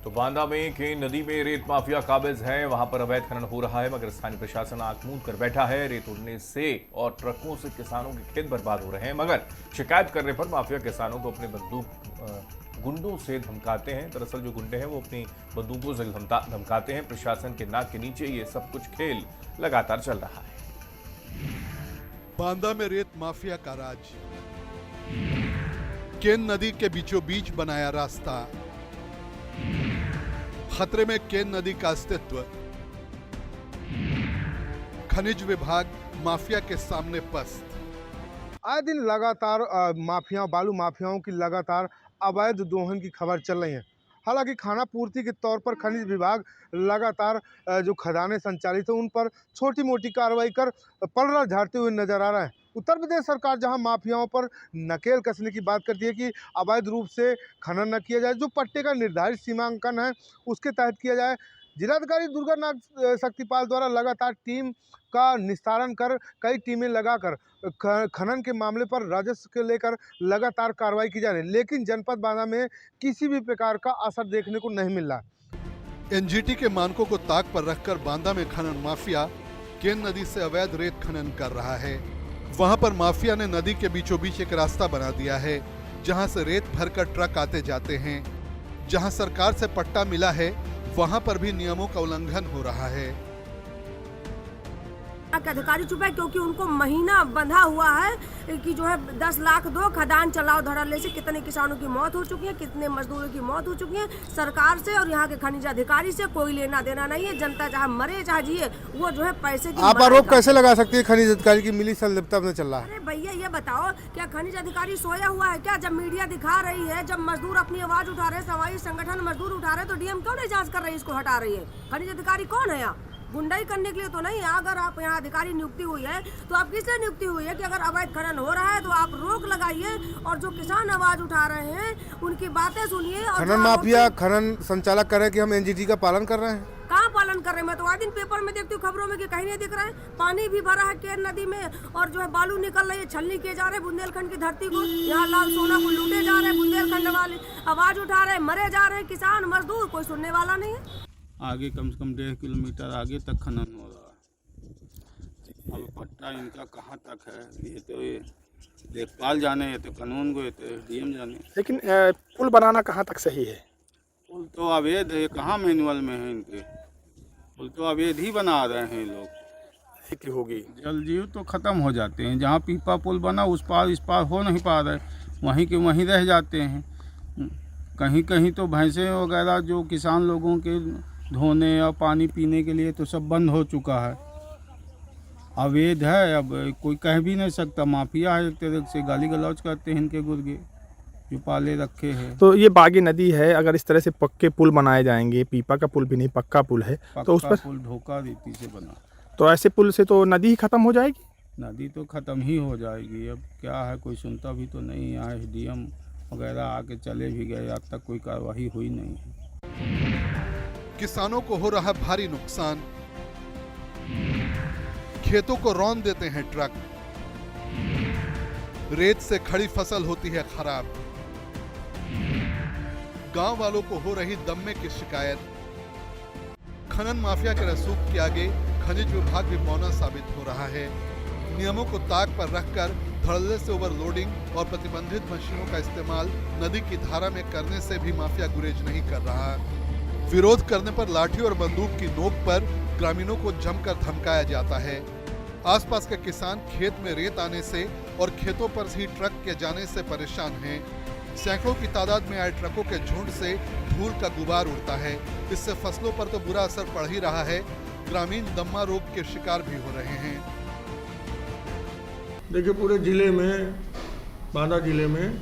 तो बांदा में केन नदी में रेत माफिया काबिज है। वहां पर अवैध खनन हो रहा है, मगर स्थानीय प्रशासन आंख मूंद कर बैठा है। रेत उड़ने से और ट्रकों से किसानों के खेत बर्बाद हो रहे हैं, मगर शिकायत करने पर माफिया किसानों को अपने गुंडों से धमकाते हैं। दरअसल जो गुंडे हैं वो अपनी बंदूकों से धमकाते हैं। प्रशासन के नाक के नीचे ये सब कुछ खेल लगातार चल रहा है। बांदा में रेत माफिया का राज, केन नदी के बीचों बीच बनाया रास्ता, खतरे में केन नदी का अस्तित्व, खनिज विभाग माफिया के सामने पस्त। आए दिन लगातार बालू माफियाओं की लगातार अवैध दोहन की खबर चल रही है। हालांकि खाना पूर्ति के तौर पर खनिज विभाग लगातार जो खदानें संचालित है उन पर छोटी मोटी कार्रवाई कर पलड़ा झाड़ते हुए नजर आ रहा है। उत्तर प्रदेश सरकार जहां माफियाओं पर नकेल कसने की बात करती है कि अवैध रूप से खनन न किया जाए, जो पट्टे का निर्धारित सीमांकन है उसके तहत किया जाए। जिलाधिकारी दुर्गा नाग शक्तिपाल द्वारा लगातार टीम का निस्तारण कर कई टीमें लगाकर खनन के मामले पर राजस्व के लेकर लगातार कार्रवाई की जा रही है, लेकिन जनपद बांदा में किसी भी प्रकार का असर देखने को नहीं मिल रहा। एनजीटी के मानकों को ताक पर रखकर बांदा में खनन माफिया केन नदी से अवैध रेत खनन कर रहा है। वहां पर माफिया ने नदी के बीचों बीच एक रास्ता बना दिया है, जहां से रेत भरकर ट्रक आते जाते हैं। जहां सरकार से पट्टा मिला है वहां पर भी नियमों का उल्लंघन हो रहा है। अधिकारी चुप है क्योंकि उनको महीना बंधा हुआ है कि जो है 10 लाख दो, खदान चलाओ धड़ल्ले से कितने किसानों की मौत हो चुकी है, कितने मजदूरों की मौत हो चुकी है। सरकार से और यहाँ के खनिज अधिकारी से कोई लेना देना नहीं है। जनता चाहे मरे चाहे जिए, वो जो है पैसे की आप आरोप कैसे लगा सकती है खनिज अधिकारी की मिली संलिप्तता में चल रहा है? अरे भैया ये बताओ, क्या खनिज अधिकारी सोया हुआ है क्या? जब मीडिया दिखा रही है, जब मजदूर अपनी आवाज उठा रहे, समाजी संगठन मजदूर उठा रहे, तो डीएम क्यों नहीं जांच कर रही, इसको हटा रही है? खनिज अधिकारी कौन है यहाँ? गुंडाई करने के लिए तो नहीं है। अगर आप यहाँ अधिकारी नियुक्ति हुई है तो आप किससे नियुक्ति हुई है कि अगर अवैध खनन हो रहा है तो आप रोक लगाइए और जो किसान आवाज उठा रहे हैं उनकी बातें सुनिए। खनन माफिया खनन संचालक कर रहे हैं कि हम एनजीटी का पालन कर रहे हैं। कहाँ पालन कर रहे हैं? मैं तो आज दिन पेपर में देखती हूँ, खबरों में कि कहीं नहीं दिख रहा है। पानी भी भरा है केन नदी में और जो है बालू निकल रही है, छलनी किए जा रहे हैं बुंदेलखंड की धरती को। यहाँ लाल सोना को लूटे जा रहे हैं, बुंदेलखंड वाले आवाज उठा रहे हैं, मरे जा रहे हैं किसान मजदूर, कोई सुनने वाला नहीं है। आगे कम से कम 1.5 किलोमीटर आगे तक खनन हो रहा है। अब पट्टा इनका कहाँ तक है ये तो ये देखभाल जाने, ये तो कानून को, ये तो डीएम जाने। लेकिन पुल बनाना कहाँ तक सही है? पुल तो अवैध है, कहाँ मैनुअल में है इनके? पुल तो अवैध ही बना रहे हैं लोग। की होगी जल जीव तो ख़त्म हो जाते हैं। जहाँ पीपा पुल बना उस पार इस पार हो नहीं पा रहे, वहीं के वहीं रह जाते हैं। कहीं कहीं तो भैंसें वगैरह जो किसान लोगों के धोने और पानी पीने के लिए तो सब बंद हो चुका है। अवैध है, अब कोई कह भी नहीं सकता। माफिया है, एक तरह से गाली गलौज करते हैं इनके गुर्गे जो पाले रखे हैं। तो ये बागी नदी है, अगर इस तरह से पक्के पुल बनाए जाएंगे, पीपा का पुल भी नहीं पक्का पुल है, तो उस पर पुल धोखा रीति से बना, तो ऐसे पुल से तो नदी ही खत्म हो जाएगी। नदी तो ख़त्म ही हो जाएगी। अब क्या है, कोई सुनता भी तो नहीं। यहाँ डीएम वगैरह आके चले भी गए, आज तक कोई कार्रवाई हुई नहीं है। किसानों को हो रहा भारी नुकसान, खेतों को रौंद देते हैं ट्रक, रेत से खड़ी फसल होती है खराब, गांव वालों को हो रही दम्मे की शिकायत। खनन माफिया के रसूख के आगे खनिज विभाग भी मौना साबित हो रहा है। नियमों को ताक पर रखकर धड़ल्ले से ओवरलोडिंग और प्रतिबंधित मशीनों का इस्तेमाल नदी की धारा में करने से भी माफिया गुरेज नहीं कर रहा। विरोध करने पर लाठी और बंदूक की नोक पर ग्रामीणों को जमकर धमकाया जाता है। आसपास के किसान खेत में रेत आने से और खेतों पर ही ट्रक के जाने से परेशान हैं। सैकड़ों की तादाद में आए ट्रकों के झुंड से धूल का गुबार उड़ता है। इससे फसलों पर तो बुरा असर पड़ ही रहा है, ग्रामीण दम्मा रोग के शिकार भी हो रहे हैं। देखिए, पूरे जिले में, बांदा जिले में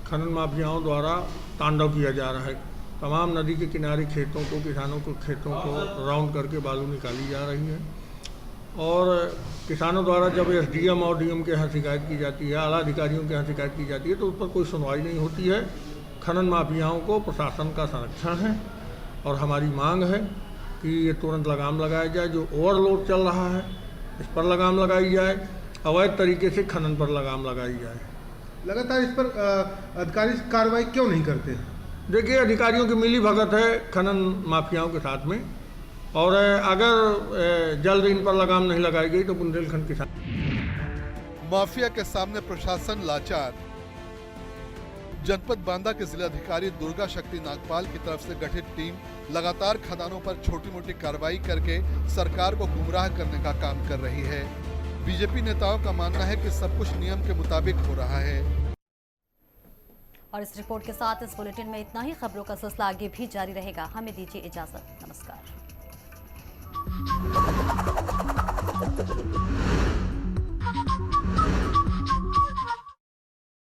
खनन माफियाओं द्वारा तांडव किया जा रहा है। तमाम नदी के किनारे खेतों को, किसानों को खेतों को राउंड करके बालू निकाली जा रही है और किसानों द्वारा जब एसडीएम और डीएम के यहाँ शिकायत की जाती है, आला अधिकारियों के यहाँ शिकायत की जाती है, तो उस पर कोई सुनवाई नहीं होती है। खनन माफियाओं को प्रशासन का संरक्षण है और हमारी मांग है कि ये तुरंत लगाम लगाया जाए। जो ओवरलोड चल रहा है इस पर लगाम लगाई जाए, अवैध तरीके से खनन पर लगाम लगाई जाए। लगातार इस पर अधिकारी कार्रवाई क्यों नहीं करते? देखिए, अधिकारियों की मिली भगत है खनन माफियाओं के साथ में, और अगर जल्द इन पर लगाम नहीं लगाई गई तो बुंदेलखंड किसान माफिया के सामने प्रशासन लाचार। जनपद बांदा के जिलाधिकारी दुर्गा शक्ति नागपाल की तरफ से गठित टीम लगातार खदानों पर छोटी मोटी कार्रवाई करके सरकार को गुमराह करने का काम कर रही है। बीजेपी नेताओं का मानना है कि सब कुछ नियम के मुताबिक हो रहा है। और इस रिपोर्ट के साथ इस बुलेटिन में इतना ही। खबरों का सिलसिला आगे भी जारी रहेगा। हमें दीजिए इजाजत। नमस्कार।